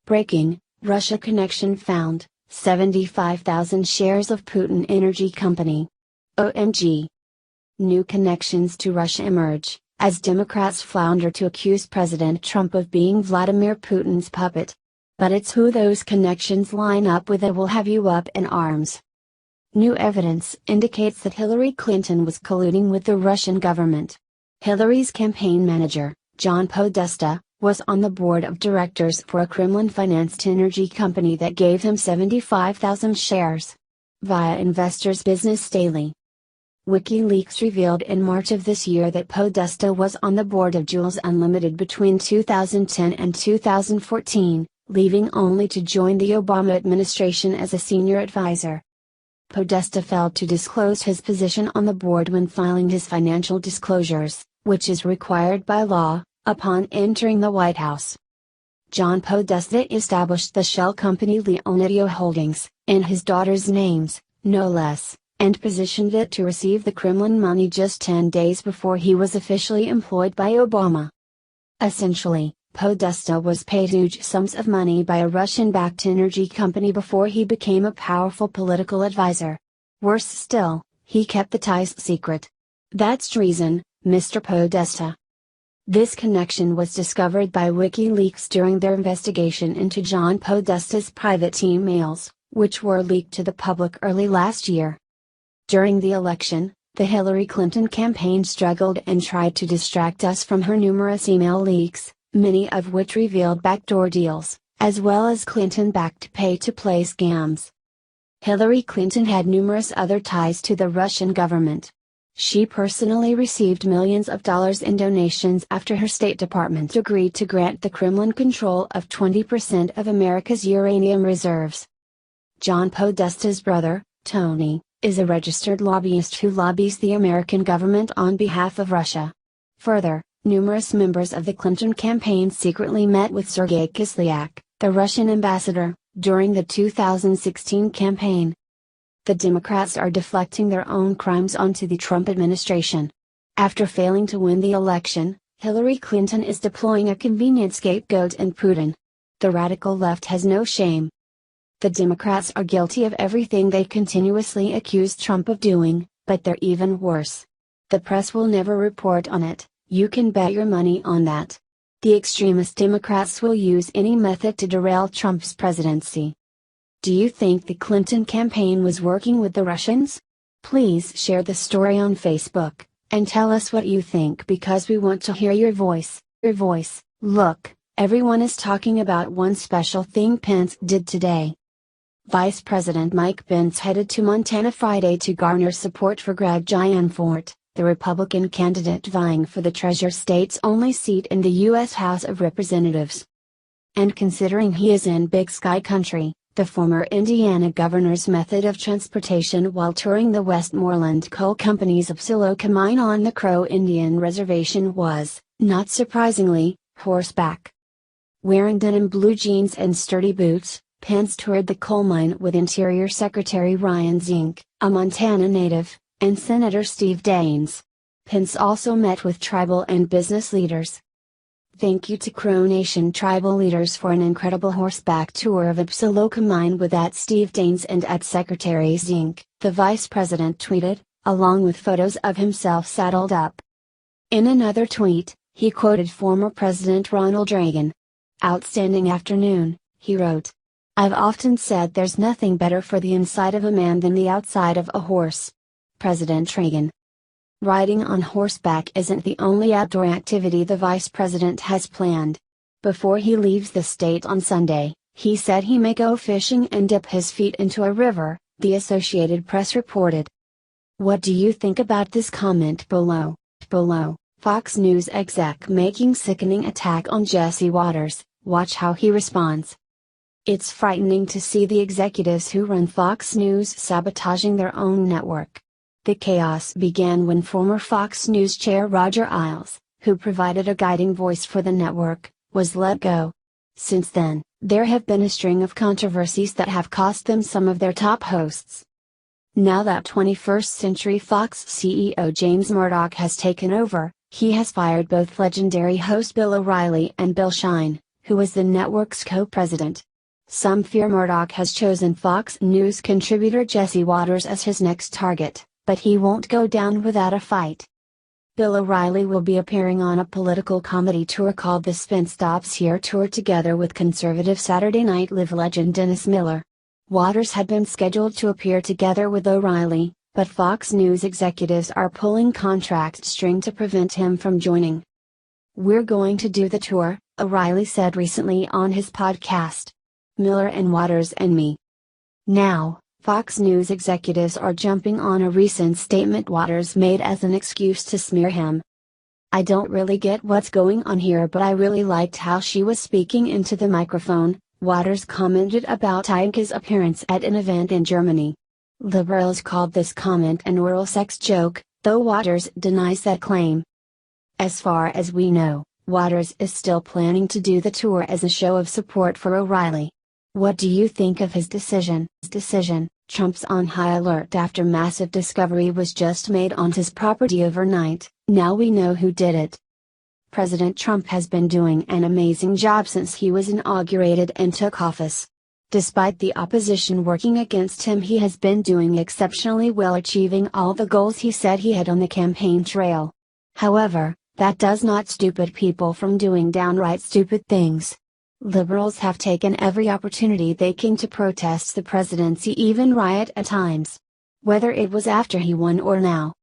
Breaking, Russia connection found, 75,000 shares of Putin Energy Company. OMG. New connections to Russia emerge, as Democrats flounder to accuse President Trump of being Vladimir Putin's puppet. But it's who those connections line up with that will have you up in arms. New evidence indicates that Hillary Clinton was colluding with the Russian government. Hillary's campaign manager, John Podesta, was on the board of directors for a Kremlin-financed energy company that gave him 75,000 shares. Via Investors Business Daily. WikiLeaks revealed in March of this year that Podesta was on the board of Jules Unlimited between 2010 and 2014, leaving only to join the Obama administration as a senior advisor. Podesta failed to disclose his position on the board when filing his financial disclosures, which is required by law, upon entering the White House. John Podesta established the shell company Leonidio Holdings, in his daughter's names, no less, and positioned it to receive the Kremlin money just 10 days before he was officially employed by Obama. Essentially, Podesta was paid huge sums of money by a Russian-backed energy company before he became a powerful political advisor. Worse still, he kept the ties secret. That's treason, Mr. Podesta. This connection was discovered by WikiLeaks during their investigation into John Podesta's private emails, which were leaked to the public early last year. During the election, the Hillary Clinton campaign struggled and tried to distract us from her numerous email leaks, many of which revealed backdoor deals, as well as Clinton-backed pay-to-play scams. Hillary Clinton had numerous other ties to the Russian government. She personally received millions of dollars in donations after her State Department agreed to grant the Kremlin control of 20% of America's uranium reserves. John Podesta's brother, Tony, is a registered lobbyist who lobbies the American government on behalf of Russia. Further, numerous members of the Clinton campaign secretly met with Sergei Kislyak, the Russian ambassador, during the 2016 campaign. The Democrats are deflecting their own crimes onto the Trump administration. After failing to win the election, Hillary Clinton is deploying a convenient scapegoat in Putin. The radical left has no shame. The Democrats are guilty of everything they continuously accuse Trump of doing, but they're even worse. The press will never report on it, you can bet your money on that. The extremist Democrats will use any method to derail Trump's presidency. Do you think the Clinton campaign was working with the Russians? Please share the story on Facebook, and tell us what you think because we want to hear your voice. Look, everyone is talking about one special thing Pence did today. Vice President Mike Pence headed to Montana Friday to garner support for Greg Gianforte, the Republican candidate vying for the Treasure State's only seat in the U.S. House of Representatives. And considering he is in Big Sky Country, the former Indiana governor's method of transportation while touring the Westmoreland Coal Company's Absaroka mine on the Crow Indian Reservation was, not surprisingly, horseback. Wearing denim blue jeans and sturdy boots, Pence toured the coal mine with Interior Secretary Ryan Zink, a Montana native, and Senator Steve Daines. Pence also met with tribal and business leaders. Thank you to Crow Nation tribal leaders for an incredible horseback tour of Absaroka mine with @Steve Daines and @Secretary Zink, the vice president tweeted, along with photos of himself saddled up. In another tweet, he quoted former President Ronald Reagan. Outstanding afternoon, he wrote. I've often said there's nothing better for the inside of a man than the outside of a horse. President Reagan. Riding on horseback isn't the only outdoor activity the vice president has planned. Before he leaves the state on Sunday, he said he may go fishing and dip his feet into a river, the Associated Press reported. What do you think about this comment below? Fox News exec making sickening attack on Jesse Waters, watch how he responds. It's frightening to see the executives who run Fox News sabotaging their own network. The chaos began when former Fox News chair Roger Ailes, who provided a guiding voice for the network, was let go. Since then, there have been a string of controversies that have cost them some of their top hosts. Now that 21st Century Fox CEO James Murdoch has taken over, he has fired both legendary host Bill O'Reilly and Bill Shine, who is the network's co-president. Some fear Murdoch has chosen Fox News contributor Jesse Watters as his next target, but he won't go down without a fight. Bill O'Reilly will be appearing on a political comedy tour called the Spin Stops Here Tour together with conservative Saturday Night Live legend Dennis Miller. Watters had been scheduled to appear together with O'Reilly, but Fox News executives are pulling contract string to prevent him from joining. "We're going to do the tour," O'Reilly said recently on his podcast. "Miller and Watters and me." Now, Fox News executives are jumping on a recent statement Watters made as an excuse to smear him. "I don't really get what's going on here, but I really liked how she was speaking into the microphone," Watters commented about Heike's appearance at an event in Germany. Liberals called this comment an oral sex joke, though Watters denies that claim. As far as we know, Watters is still planning to do the tour as a show of support for O'Reilly. What do you think of his decision? Trump's on high alert after massive discovery was just made on his property overnight. Now we know who did it. President Trump has been doing an amazing job since he was inaugurated and took office. Despite the opposition working against him, he has been doing exceptionally well, achieving all the goals he said he had on the campaign trail. However, that does not stupid people from doing downright stupid things. Liberals have taken every opportunity they can to protest the presidency, even riot at times. Whether it was after he won or now.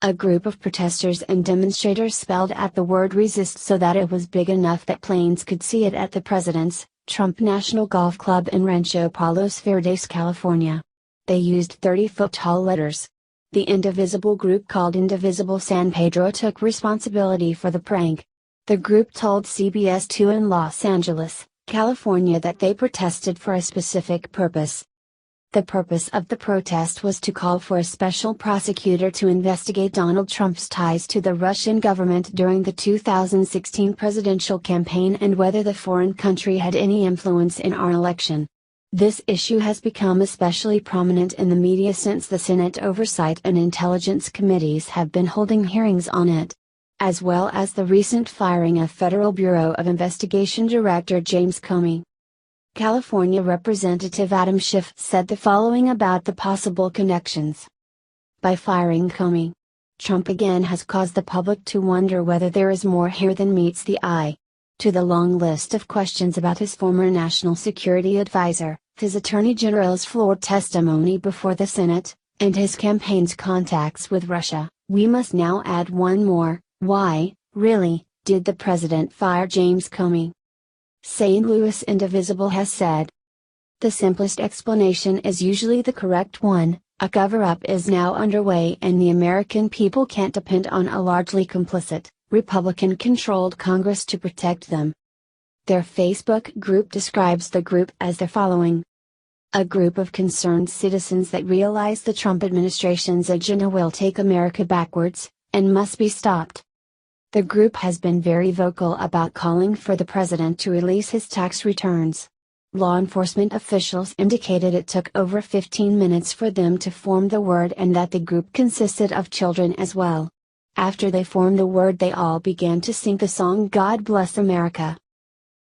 A group of protesters and demonstrators spelled out the word resist so that it was big enough that planes could see it at the President's Trump National Golf Club in Rancho Palos Verdes, California. They used 30-foot tall letters. The indivisible group called Indivisible San Pedro took responsibility for the prank. The group told CBS 2 in Los Angeles, California that they protested for a specific purpose. The purpose of the protest was to call for a special prosecutor to investigate Donald Trump's ties to the Russian government during the 2016 presidential campaign and whether the foreign country had any influence in our election. This issue has become especially prominent in the media since the Senate Oversight and Intelligence Committees have been holding hearings on it, as well as the recent firing of Federal Bureau of Investigation Director James Comey. California Representative Adam Schiff said the following about the possible connections. By firing Comey, Trump again has caused the public to wonder whether there is more here than meets the eye. To the long list of questions about his former national security advisor, his attorney general's flawed testimony before the Senate, and his campaign's contacts with Russia, we must now add one more: why, really, did the president fire James Comey? St. Louis Indivisible has said. The simplest explanation is usually the correct one: a cover-up is now underway and the American people can't depend on a largely complicit, Republican-controlled Congress to protect them. Their Facebook group describes the group as the following. A group of concerned citizens that realize the Trump administration's agenda will take America backwards, and must be stopped. The group has been very vocal about calling for the president to release his tax returns. Law enforcement officials indicated it took over 15 minutes for them to form the word and that the group consisted of children as well. After they formed the word, they all began to sing the song God Bless America.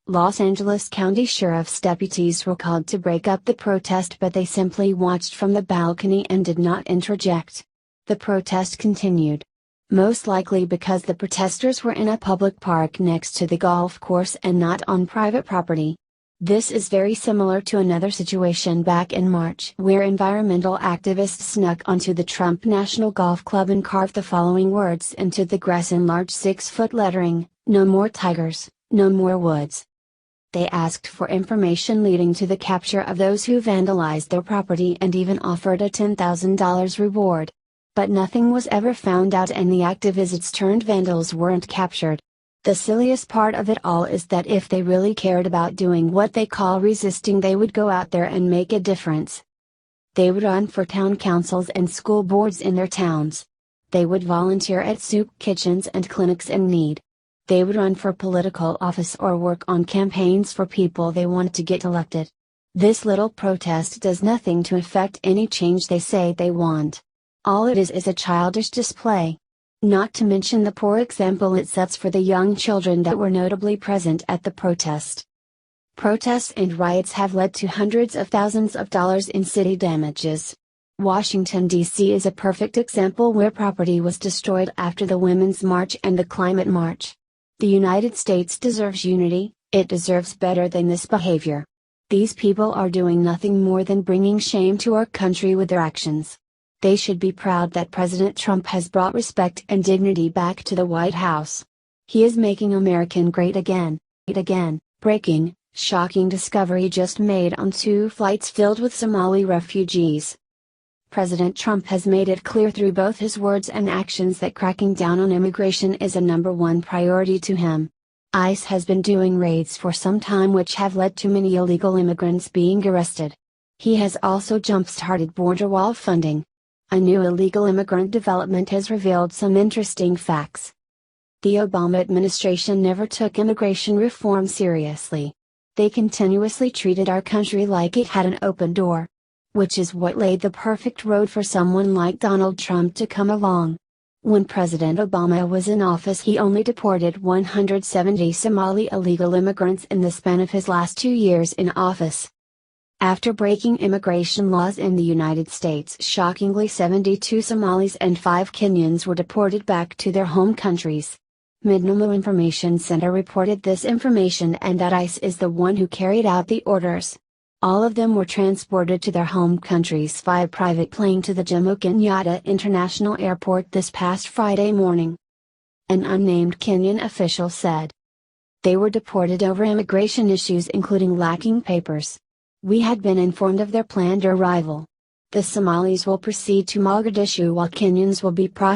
Los Angeles County Sheriff's deputies were called to break up the protest, but they simply watched from the balcony and did not interject. The protest continued. Most likely because the protesters were in a public park next to the golf course and not on private property. This is very similar to another situation back in March where environmental activists snuck onto the Trump National Golf Club and carved the following words into the grass in large 6-foot lettering: "No more tigers, no more woods." They asked for information leading to the capture of those who vandalized their property and even offered a $10,000 reward. But nothing was ever found out and the activists turned vandals weren't captured. The silliest part of it all is that if they really cared about doing what they call resisting, they would go out there and make a difference. They would run for town councils and school boards in their towns. They would volunteer at soup kitchens and clinics in need. They would run for political office or work on campaigns for people they want to get elected. This little protest does nothing to effect any change they say they want. All it is a childish display. Not to mention the poor example it sets for the young children that were notably present at the protest. Protests and riots have led to hundreds of thousands of dollars in city damages. Washington, D.C. is a perfect example where property was destroyed after the Women's March and the Climate March. The United States deserves unity, it deserves better than this behavior. These people are doing nothing more than bringing shame to our country with their actions. They should be proud that President Trump has brought respect and dignity back to the White House. He is making America great again. Breaking, shocking discovery just made on 2 flights filled with Somali refugees. President Trump has made it clear through both his words and actions that cracking down on immigration is a #1 priority to him. ICE has been doing raids for some time which have led to many illegal immigrants being arrested. He has also jump-started border wall funding. A new illegal immigrant development has revealed some interesting facts. The Obama administration never took immigration reform seriously. They continuously treated our country like it had an open door. Which is what laid the perfect road for someone like Donald Trump to come along. When President Obama was in office, he only deported 170 Somali illegal immigrants in the span of his last 2 years in office. After breaking immigration laws in the United States, shockingly 72 Somalis and 5 Kenyans were deported back to their home countries. Midnamo Information Center reported this information and that ICE is the one who carried out the orders. All of them were transported to their home countries via private plane to the Jomo Kenyatta International Airport this past Friday morning. An unnamed Kenyan official said. They were deported over immigration issues including lacking papers. We had been informed of their planned arrival. The Somalis will proceed to Mogadishu while Kenyans will be processed